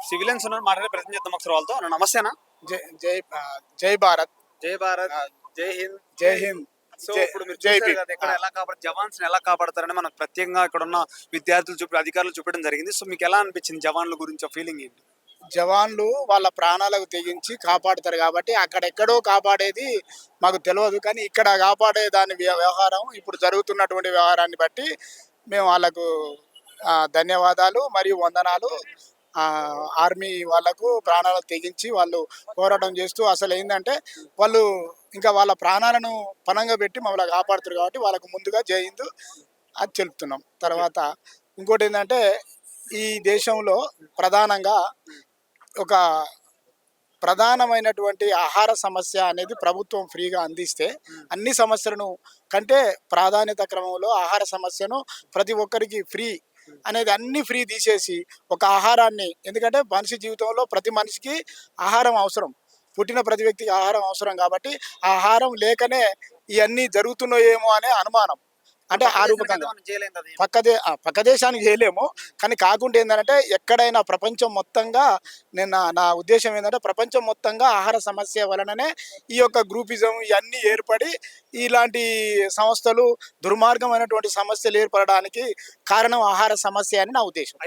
Civilians ఉన్నారు, మాట్లాడే ప్రయత్నం చేద్దాం ఒకసారి వాళ్ళతో. నమస్తేనా? జై జై జై భారత్. జై భారత్, జై హింద్. జై హింద్. సో జై- ఇప్పుడు మీరు జై చూశారు భీమ్. కదా, ఇక్కడ ఎలా జవాన్స్ ఎలా కాపాడతారని మనం ప్రత్యేకంగా ఇక్కడ ఉన్న విద్యార్థులు అధికారులు చూపడం జరిగింది. సో మీకు ఎలా అనిపించింది జవాన్ల గురించి ఫీలింగ్ ఏంటి? జవాన్లు వాళ్ళ ప్రాణాలకు తెగించి కాపాడుతారు కాబట్టి అక్కడెక్కడో కాపాడేది మాకు తెలియదు, కానీ ఇక్కడ కాపాడే దాని వ్యవహారం ఇప్పుడు జరుగుతున్నటువంటి వ్యవహారాన్ని బట్టి మేము వాళ్ళకు ధన్యవాదాలు మరియు వందనాలు. ఆర్మీ వాళ్ళకు ప్రాణాలకు తెగించి వాళ్ళు పోరాటం చేస్తూ అసలు ఏంటంటే వాళ్ళు ఇంకా వాళ్ళ ప్రాణాలను పణంగా పెట్టి మమ్మల్ని కాపాడుతారు కాబట్టి వాళ్ళకు ముందుగా జై హింద్ అది తెలుపుతున్నాం. తర్వాత ఇంకోటి ఏంటంటే ఈ దేశంలో ప్రధానంగా ఒక ప్రధానమైనటువంటి ఆహార సమస్య అనేది ప్రభుత్వం ఫ్రీగా అందిస్తే అన్ని సమస్యలను కంటే ప్రాధాన్యత క్రమంలో ఆహార సమస్యను ప్రతి ఒక్కరికి ఫ్రీ అనేది అన్ని ఫ్రీ తీసేసి ఒక ఆహారాన్ని, ఎందుకంటే మనిషి జీవితంలో ప్రతి మనిషికి ఆహారం అవసరం, పుట్టిన ప్రతి వ్యక్తికి ఆహారం అవసరం కాబట్టి ఆహారం లేకనే ఇవన్నీ జరుగుతున్నాయేమో అనే అనుమానం. అంటే ఆ రూపకంగా పక్క దేశానికి చేయలేము, కానీ కాకుండా ఏంటంటే ఎక్కడైనా ప్రపంచం మొత్తంగా నేను నా ఉద్దేశం ఏంటంటే ప్రపంచం మొత్తంగా ఆహార సమస్య వలననే ఈ యొక్క గ్రూపిజం ఇవన్నీ ఏర్పడి ఇలాంటి సంస్థలు దుర్మార్గమైనటువంటి సమస్యలు ఏర్పడడానికి కారణం ఆహార సమస్య అని నా ఉద్దేశం.